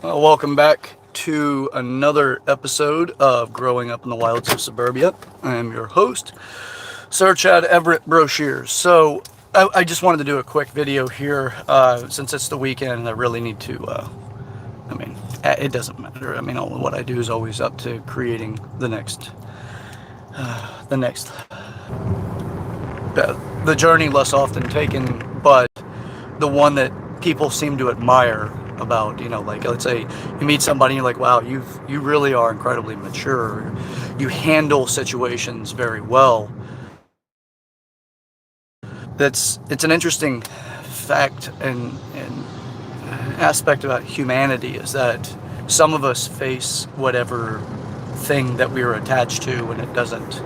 Welcome back to another episode of Growing Up in the Wilds of Suburbia. I am your host, Sir Chad Everett Brochure. So, I just wanted to do a quick video here since it's the weekend. I really need to, it doesn't matter. I mean, all of what I do is always up to creating the journey less often taken, but the one that people seem to admire about, like let's say you meet somebody and you're like, wow, you really are incredibly mature. You handle situations very well. It's an interesting fact and aspect about humanity is that some of us face whatever thing that we are attached to and it doesn't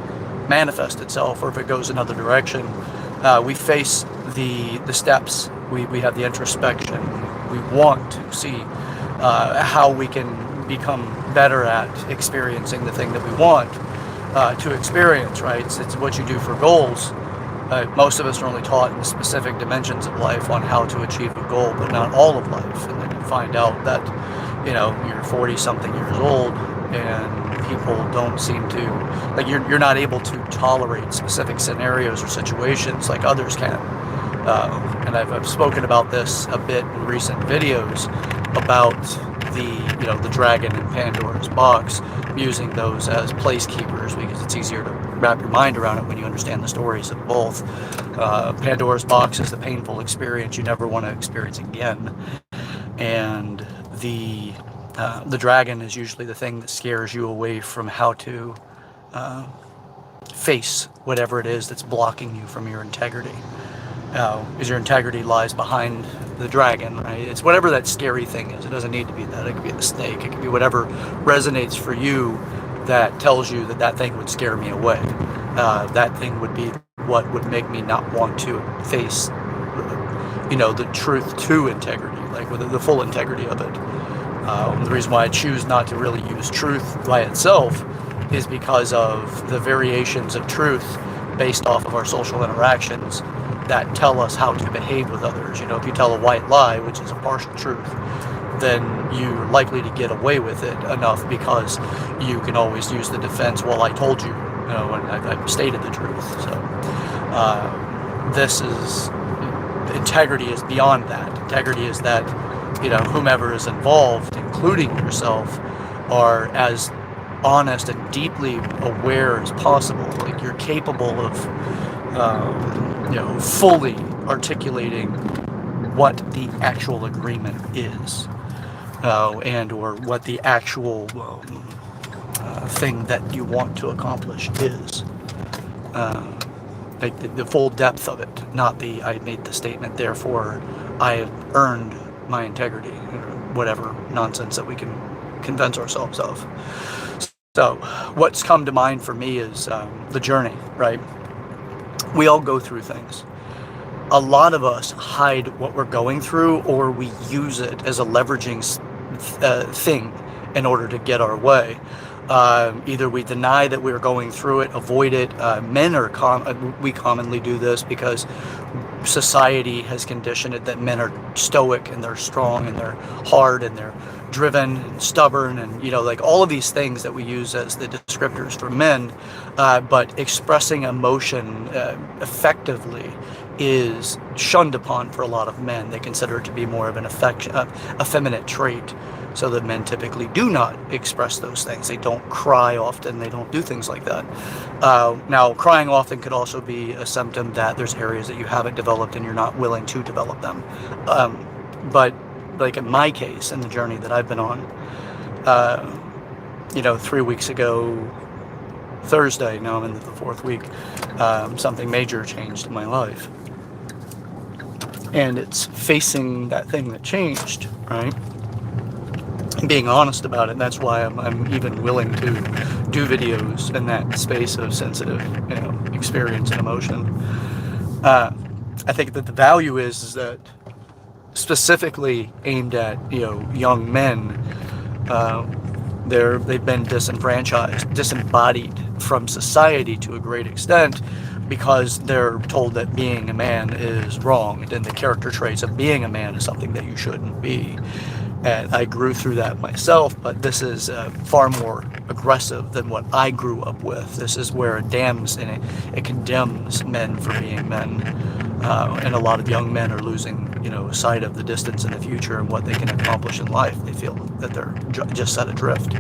manifest itself, or if it goes another direction. We face the steps. We have the introspection. We want to see how we can become better at experiencing the thing that we want to experience, right? It's what you do for goals. Most of us are only taught in specific dimensions of life on how to achieve a goal, but not all of life. And then you find out that, you're 40 something years old and people don't seem to, like you're not able to tolerate specific scenarios or situations like others can. And I've spoken about this a bit in recent videos about the dragon in Pandora's box, using those as placekeepers because it's easier to wrap your mind around it when you understand the stories of both. Pandora's box is the painful experience you never want to experience again, and the dragon is usually the thing that scares you away from how to face whatever it is that's blocking you from your integrity. Because your integrity lies behind the dragon, right? It's whatever that scary thing is. It doesn't need to be that. It could be the snake. It could be whatever resonates for you that tells you that thing would scare me away. That thing would be what would make me not want to face, the truth to integrity, like with the full integrity of it. The reason why I choose not to really use truth by itself is because of the variations of truth based off of our social interactions that tell us how to behave with others. If you tell a white lie, which is a partial truth, then you're likely to get away with it enough because you can always use the defense, well, I told you, and I've stated the truth. So integrity is beyond that. Integrity is that, whomever is involved, including yourself, are as honest and deeply aware as possible. Like you're capable of fully articulating what the actual agreement is, and or what the actual thing that you want to accomplish is. Like the full depth of it, not the I made the statement, therefore I have earned my integrity, whatever nonsense that we can convince ourselves of. So what's come to mind for me is the journey, right? We all go through things. A lot of us hide what we're going through, or we use it as a leveraging thing in order to get our way. Either we deny that we're going through it, avoid it. We commonly do this because society has conditioned it that men are stoic and they're strong and they're hard and they're driven and stubborn and like all of these things that we use as the descriptors for men, but expressing emotion effectively is shunned upon for a lot of men. They consider it to be more of an effeminate trait, so that men typically do not express those things. They don't cry often. They don't do things like that. Now, crying often could also be a symptom that there's areas that you haven't developed and you're not willing to develop them. But like in my case, in the journey that I've been on, 3 weeks ago, Thursday, now I'm into the fourth week, something major changed in my life. And it's facing that thing that changed, right? And being honest about it. That's why I'm even willing to do videos in that space of sensitive, experience and emotion. I think that the value is that specifically aimed at, young men, they've been disenfranchised, disembodied from society to a great extent because they're told that being a man is wrong, and the character traits of being a man is something that you shouldn't be. And I grew through that myself, but this is far more aggressive than what I grew up with. This is where it damns and it condemns men for being men. And a lot of young men are losing, sight of the distance in the future and what they can accomplish in life. They feel that they're just set adrift.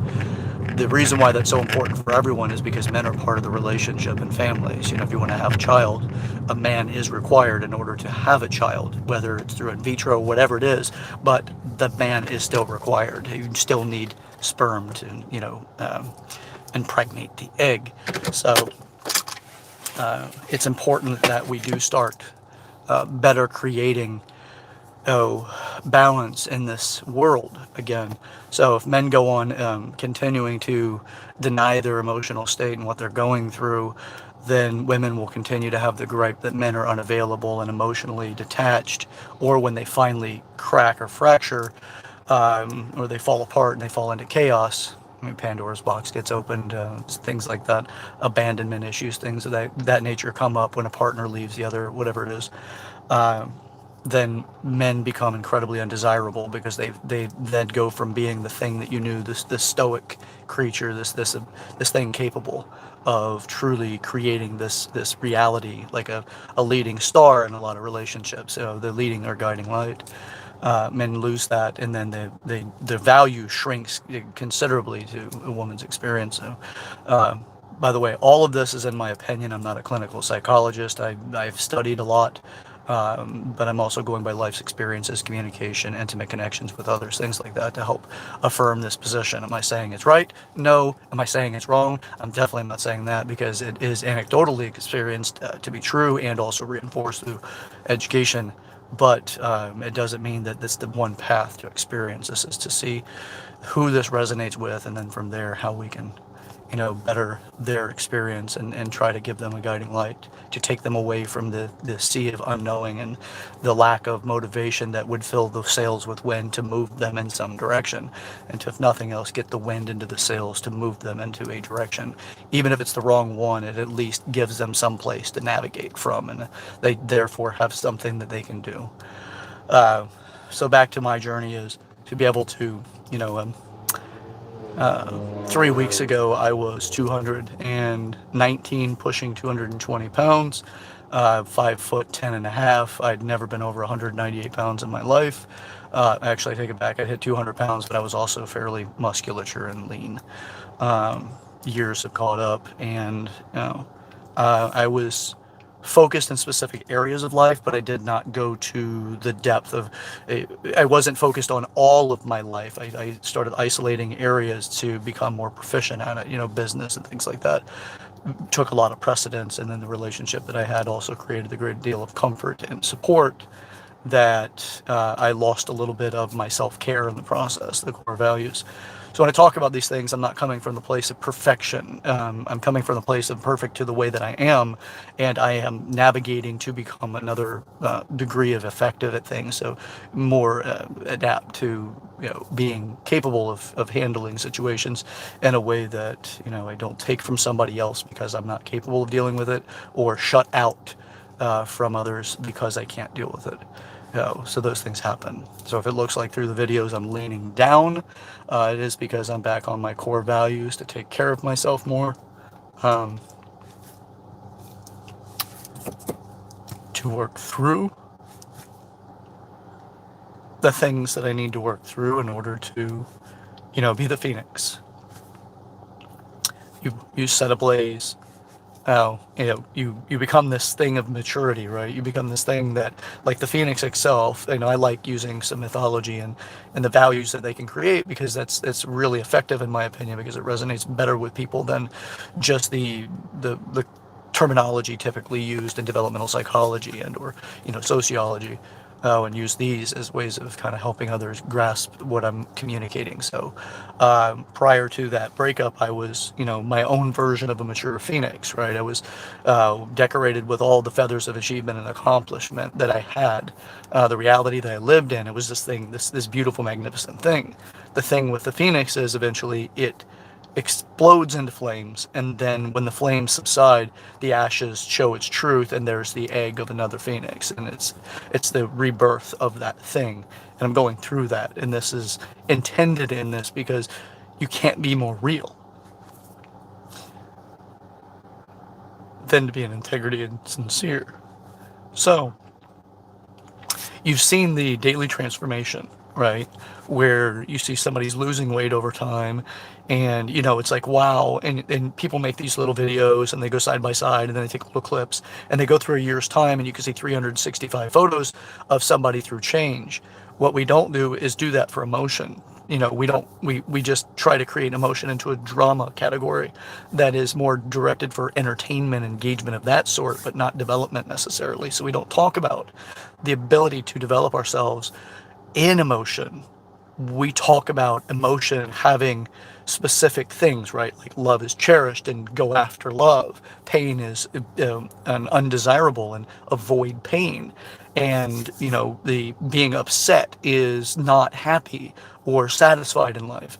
The reason why that's so important for everyone is because men are part of the relationship and families. If you want to have a child, a man is required in order to have a child, whether it's through in vitro, whatever it is, but the man is still required. You still need sperm to, impregnate the egg. So it's important that we do start better creating balance in this world again. So if men go on continuing to deny their emotional state and what they're going through, then women will continue to have the gripe that men are unavailable and emotionally detached, or when they finally crack or fracture, or they fall apart and they fall into chaos. Pandora's box gets opened, things like that, abandonment issues, things of that nature come up when a partner leaves the other, whatever it is. Then men become incredibly undesirable because they then go from being the thing that you knew, this stoic creature, this thing capable of truly creating this reality, like a leading star in a lot of relationships, the leading or guiding light. Men lose that, and then the value shrinks considerably to a woman's experience. So, by the way, all of this is in my opinion. I'm not a clinical psychologist. I've studied a lot, but I'm also going by life's experiences, communication, intimate connections with others, things like that, to help affirm this position. Am I saying it's right? No. Am I saying it's wrong? I'm definitely not saying that, because it is anecdotally experienced to be true and also reinforced through education. But it doesn't mean that that's the one path to experience. This is to see who this resonates with, and then from there how we can better their experience and try to give them a guiding light to take them away from the sea of unknowing and the lack of motivation that would fill the sails with wind to move them in some direction, and to, if nothing else, get the wind into the sails to move them into a direction. Even if it's the wrong one, it at least gives them some place to navigate from, and they therefore have something that they can do. So back to my journey is to be able to 3 weeks ago, I was 219, pushing 220 pounds, 5'10.5". I'd never been over 198 pounds in my life. Actually, I take it back. I hit 200 pounds, but I was also fairly musculature and lean. Years have caught up, and I was focused in specific areas of life, but I did not go to the depth of. I wasn't focused on all of my life. I started isolating areas to become more proficient at it. Business and things like that took a lot of precedence, and then the relationship that I had also created a great deal of comfort and support, that I lost a little bit of my self-care in the process, the core values. So when I talk about these things, I'm not coming from the place of perfection. I'm coming from the place of perfect to the way that I am, and I am navigating to become another degree of effective at things, so more adapt to being capable of handling situations in a way that I don't take from somebody else because I'm not capable of dealing with it, or shut out from others because I can't deal with it. So those things happen. So if it looks like through the videos I'm leaning down, it is because I'm back on my core values to take care of myself more, to work through the things that I need to work through in order to, be the phoenix. You set ablaze. You become this thing of maturity, right? You become this thing that, like the phoenix itself, I like using some mythology and the values that they can create, because that's really effective in my opinion, because it resonates better with people than just the terminology typically used in developmental psychology and or sociology. And use these as ways of kind of helping others grasp what I'm communicating. So prior to that breakup, I was, my own version of a mature phoenix, right? I was decorated with all the feathers of achievement and accomplishment that I had, the reality that I lived in. It was this thing, this beautiful, magnificent thing. The thing with the phoenix is eventually it explodes into flames, and then when the flames subside, the ashes show its truth, and there's the egg of another phoenix, and it's the rebirth of that thing. And I'm going through that. And this is intended in this because you can't be more real than to be in integrity and sincere. So, you've seen the daily transformation, right? Where you see somebody's losing weight over time, and it's like, wow. And people make these little videos and they go side by side, and then they take little clips and they go through a year's time, and you can see 365 photos of somebody through change. What we don't do is do that for emotion. We just try to create emotion into a drama category that is more directed for entertainment, engagement of that sort, but not development necessarily. So we don't talk about the ability to develop ourselves in emotion. We talk about emotion having specific things, right? Like love is cherished and go after love. Pain is an undesirable and avoid pain. And, the being upset is not happy or satisfied in life,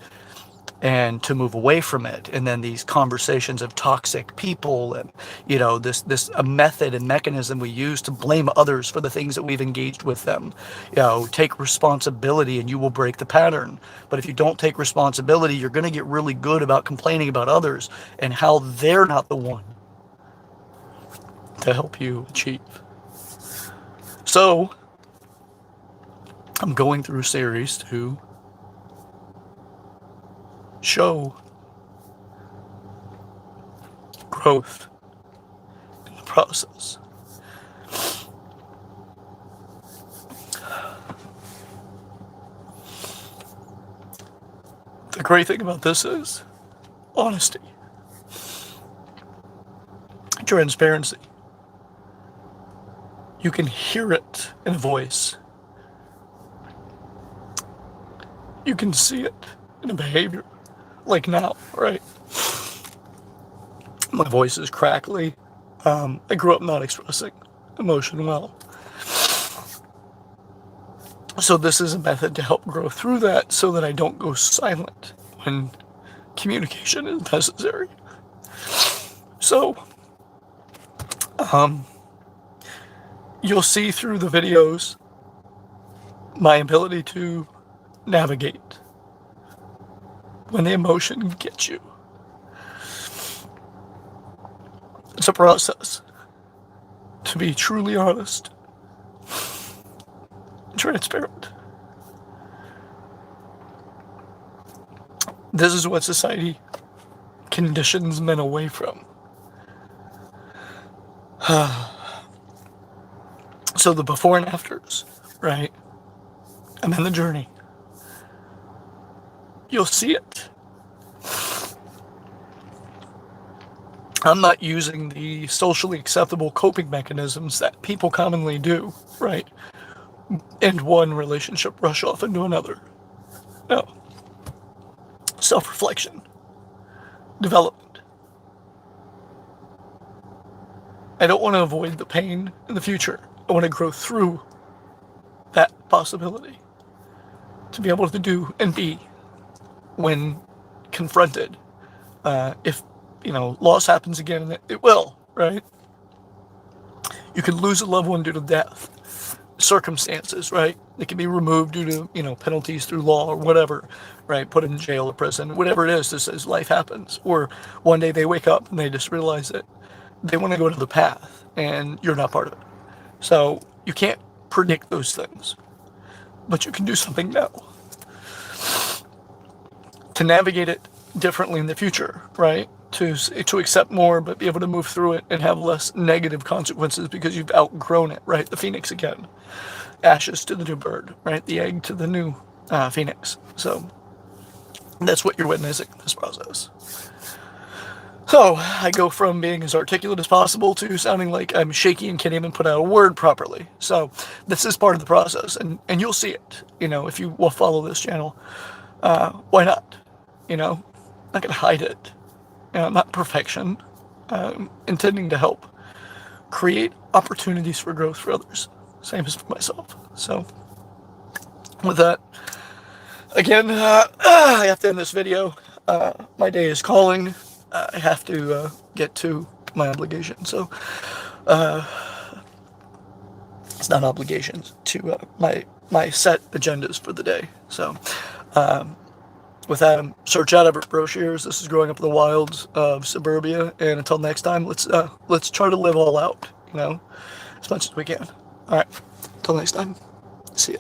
and to move away from it. And then these conversations of toxic people, and this a method and mechanism we use to blame others for the things that we've engaged with them. Take responsibility and you will break the pattern. But if you don't take responsibility, you're going to get really good about complaining about others and how they're not the one to help you achieve. So I'm going through a series to show growth in the process. The great thing about this is honesty, transparency. You can hear it in a voice. You can see it in a behavior. Like now, right? My voice is crackly. I grew up not expressing emotion well. So this is a method to help grow through that so that I don't go silent when communication is necessary. So, you'll see through the videos my ability to navigate when the emotion gets you. It's a process to be truly honest, transparent. This is what society conditions men away from. So the before and afters, right? And then the journey. You'll see it. I'm not using the socially acceptable coping mechanisms that people commonly do, right? End one relationship, rush off into another. No. Self-reflection. Development. I don't want to avoid the pain in the future. I want to grow through that possibility. To be able to do and be when confronted. If, loss happens again, and it will, right? You can lose a loved one due to death. Circumstances, right? They can be removed due to, penalties through law or whatever, right? Put in jail or prison, whatever it is, just as life happens. Or one day they wake up and they just realize that they want to go to the path and you're not part of it. So you can't predict those things, but you can do something now to navigate it differently in the future, right? To accept more, but be able to move through it and have less negative consequences because you've outgrown it, right? The phoenix again. Ashes to the new bird, right? The egg to the new phoenix. So that's what you're witnessing in this process. So I go from being as articulate as possible to sounding like I'm shaky and can't even put out a word properly. So this is part of the process, and you'll see it, if you will follow this channel. Why not? I'm not going to hide it. I'm not perfection. I'm intending to help create opportunities for growth for others. Same as for myself. So, with that, again, I have to end this video. My day is calling. I have to get to my obligation. So, it's not obligations, to my my set agendas for the day. So, with that, search out our brochures. This is Growing Up in the Wilds of Suburbia, and until next time, let's try to live all out, as much as we can. All right, until next time, see ya.